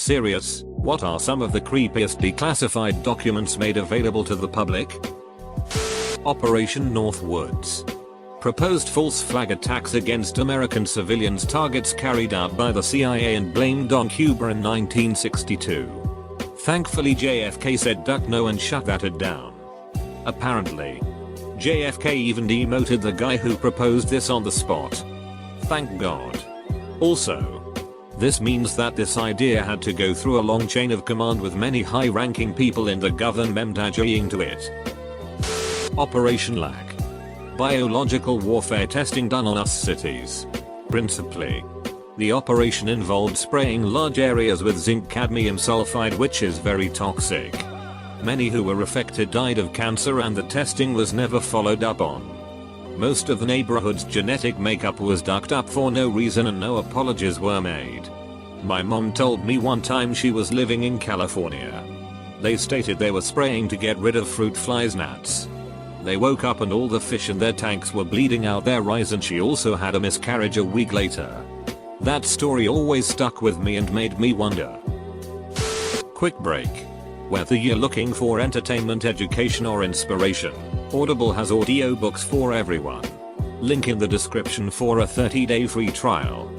serious? What are some of the creepiest declassified documents made available to the public? Operation Northwoods. Proposed false flag attacks against American civilians targets carried out by the CIA and blamed on Cuba in 1962. Thankfully JFK said duck no and shut that down. Apparently, JFK even demoted the guy who proposed this on the spot. Thank God. Also, this means that this idea had to go through a long chain of command with many high-ranking people in the government agreeing to it. Operation LAC. Biological warfare testing done on us cities. Principally, the operation involved spraying large areas with zinc cadmium sulfide, which is very toxic. Many who were affected died of cancer and the testing was never followed up on. Most of the neighborhood's genetic makeup was dug up for no reason and no apologies were made. My mom told me one time she was living in California. They stated they were spraying to get rid of fruit flies gnats. They woke up and all the fish in their tanks were bleeding out their eyes and she also had a miscarriage a week later. That story always stuck with me and made me wonder. Quick break. Whether you're looking for entertainment, education or inspiration, Audible has audiobooks for everyone. Link in the description for a 30-day free trial.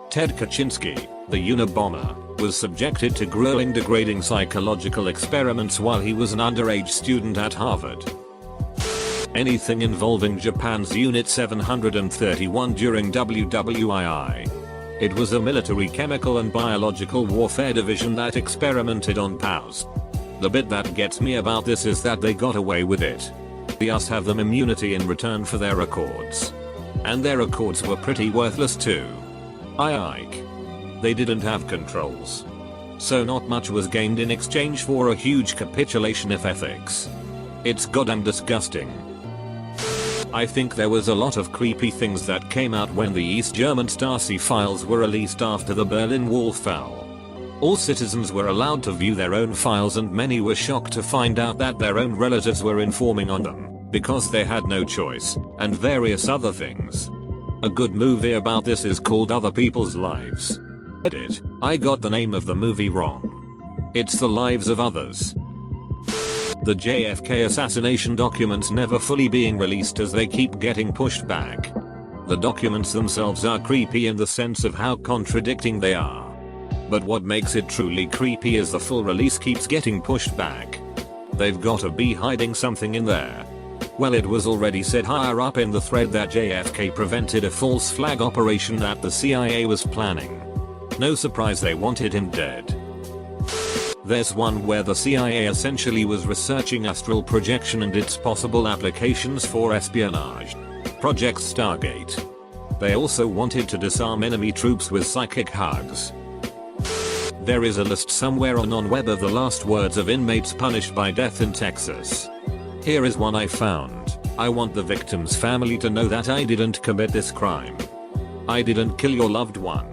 Ted Kaczynski, the Unabomber, was subjected to grueling, degrading psychological experiments while he was an underage student at Harvard. Anything involving Japan's Unit 731 during WWII. It was a military chemical and biological warfare division that experimented on POWs. The bit that gets me about this is that they got away with it. The US have them immunity in return for their records. And their records were pretty worthless too. Ike. They didn't have controls. So not much was gained in exchange for a huge capitulation of ethics. It's goddamn disgusting. I think there was a lot of creepy things that came out when the East German Stasi files were released after the Berlin Wall fell. All citizens were allowed to view their own files and many were shocked to find out that their own relatives were informing on them, because they had no choice, and various other things. A good movie about this is called Other People's Lives. Edit. I got the name of the movie wrong. It's The Lives of Others. The JFK assassination documents never fully being released as they keep getting pushed back. The documents themselves are creepy in the sense of how contradicting they are. But what makes it truly creepy is the full release keeps getting pushed back. They've gotta be hiding something in there. Well, it was already said higher up in the thread that JFK prevented a false flag operation that the CIA was planning. No surprise they wanted him dead. There's one where the CIA essentially was researching astral projection and its possible applications for espionage. Project Stargate. They also wanted to disarm enemy troops with psychic hugs. There is a list somewhere on web of the last words of inmates punished by death in Texas. Here is one I found. I want the victim's family to know that I didn't commit this crime. I didn't kill your loved one.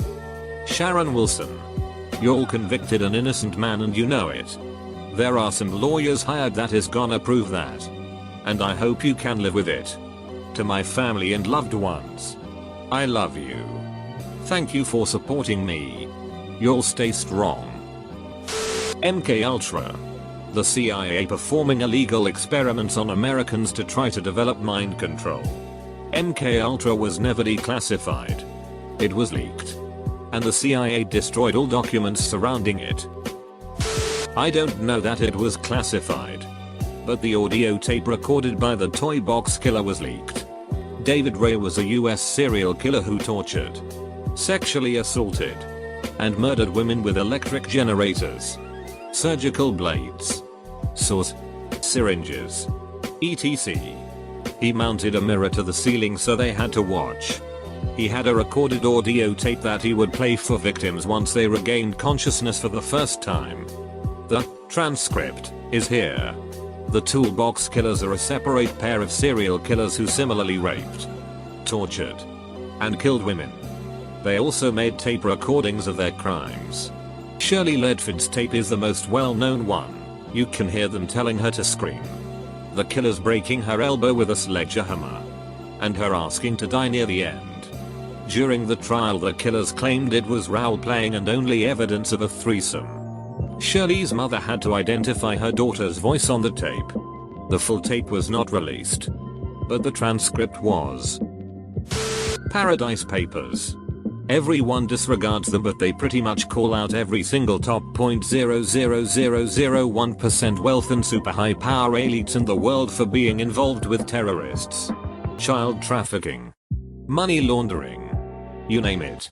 Sharon Wilson. You're convicted an innocent man and you know it. There are some lawyers hired that is gonna prove that. And I hope you can live with it. To my family and loved ones. I love you. Thank you for supporting me. You'll stay strong. MK Ultra. The CIA performing illegal experiments on Americans to try to develop mind control. MK Ultra was never declassified. It was leaked. And the CIA destroyed all documents surrounding it. I don't know that it was classified. But the audio tape recorded by the Toolbox Killer was leaked. David Ray was a US serial killer who tortured, sexually assaulted, and murdered women with electric generators, surgical blades, saws, syringes, etc. He mounted a mirror to the ceiling so they had to watch. He had a recorded audio tape that he would play for victims once they regained consciousness for the first time. The transcript is here. The Toolbox Killers are a separate pair of serial killers who similarly raped, tortured, and killed women. They also made tape recordings of their crimes. Shirley Ledford's tape is the most well-known one. You can hear them telling her to scream. The killers breaking her elbow with a sledgehammer. And her asking to die near the end. During the trial, the killers claimed it was role-playing and only evidence of a threesome. Shirley's mother had to identify her daughter's voice on the tape. The full tape was not released, but the transcript was. Paradise Papers. Everyone disregards them, but they pretty much call out every single top 0.00001% wealth and super high power elites in the world for being involved with terrorists, child trafficking, money laundering, you name it.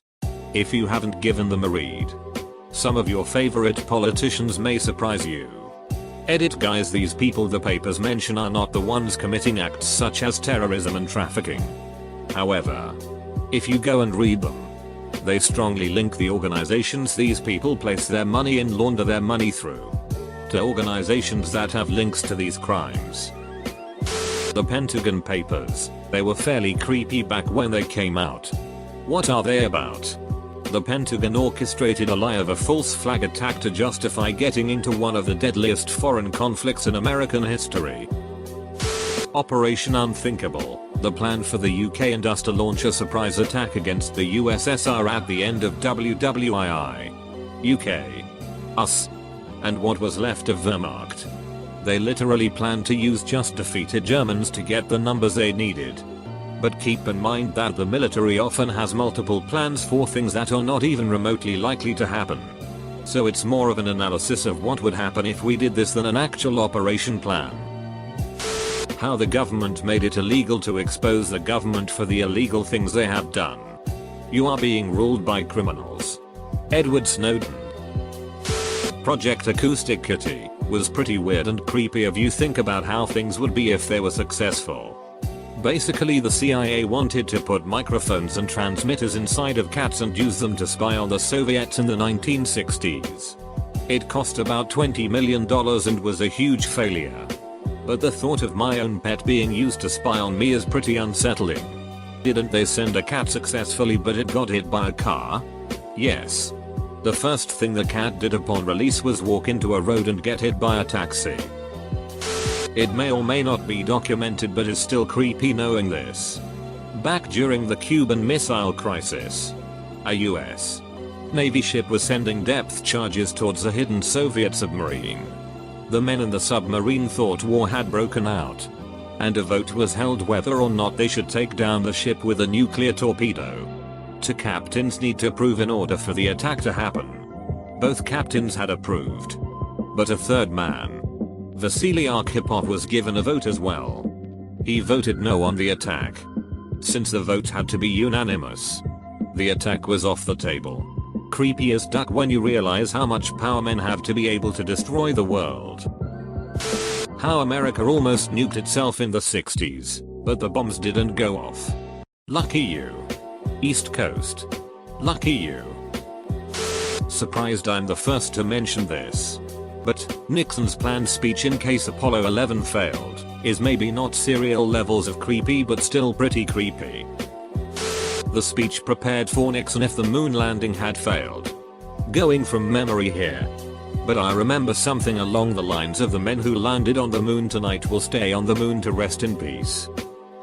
If you haven't given them a read, some of your favorite politicians may surprise you. Edit guys, these people the papers mention are not the ones committing acts such as terrorism and trafficking. However, if you go and read them, they strongly link the organizations these people place their money in, launder their money through, to organizations that have links to these crimes. The Pentagon Papers. They were fairly creepy back when they came out. What are they about? The Pentagon orchestrated a lie of a false flag attack to justify getting into one of the deadliest foreign conflicts in American history. Operation Unthinkable. The plan for the UK and us to launch a surprise attack against the USSR at the end of WWII. UK. Us. And what was left of Wehrmacht. They literally planned to use just defeated Germans to get the numbers they needed. But keep in mind that the military often has multiple plans for things that are not even remotely likely to happen. So it's more of an analysis of what would happen if we did this than an actual operation plan. How the government made it illegal to expose the government for the illegal things they have done. You are being ruled by criminals. Edward Snowden. Project Acoustic Kitty was pretty weird and creepy if you think about how things would be if they were successful. Basically, the CIA wanted to put microphones and transmitters inside of cats and use them to spy on the Soviets in the 1960s. It cost about $20 million and was a huge failure. But the thought of my own pet being used to spy on me is pretty unsettling. Didn't they send a cat successfully but it got hit by a car? Yes. The first thing the cat did upon release was walk into a road and get hit by a taxi. It may or may not be documented, but is still creepy knowing this. Back during the Cuban Missile Crisis, a US Navy ship was sending depth charges towards a hidden Soviet submarine. The men in the submarine thought war had broken out, and a vote was held whether or not they should take down the ship with a nuclear torpedo. Two captains need to approve in order for the attack to happen. Both captains had approved, but a third man, Vasily Arkhipov, was given a vote as well. He voted no on the attack. Since the vote had to be unanimous, the attack was off the table. Creepiest duck when you realize how much power men have to be able to destroy the world. How America almost nuked itself in the 60s, but the bombs didn't go off. Lucky you. East Coast. Lucky you. Surprised I'm the first to mention this. But Nixon's planned speech in case Apollo 11 failed is maybe not serial levels of creepy, but still pretty creepy. The speech prepared for Nixon if the moon landing had failed. Going from memory here, but I remember something along the lines of "the men who landed on the moon tonight will stay on the moon to rest in peace."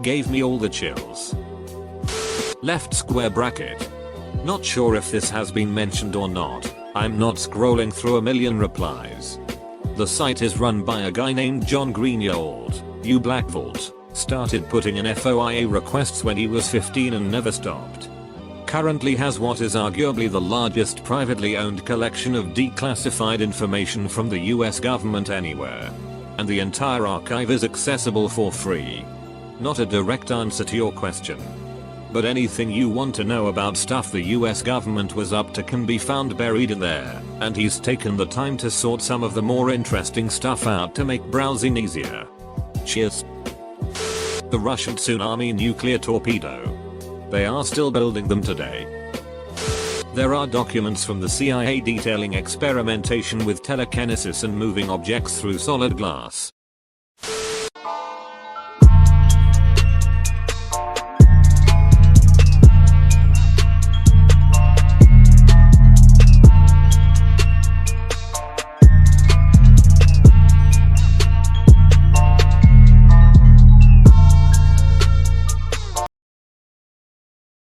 Gave me all the chills. Left square bracket. Not sure if this has been mentioned or not. I'm not scrolling through a million replies. The site is run by a guy named John Greenyold. U Black Vault started putting in FOIA requests when he was 15 and never stopped. Currently has what is arguably the largest privately owned collection of declassified information from the US government anywhere. And the entire archive is accessible for free. Not a direct answer to your question, but anything you want to know about stuff the US government was up to can be found buried in there, and he's taken the time to sort some of the more interesting stuff out to make browsing easier. Cheers. The Russian Tsunami nuclear torpedo. They are still building them today. There are documents from the CIA detailing experimentation with telekinesis and moving objects through solid glass.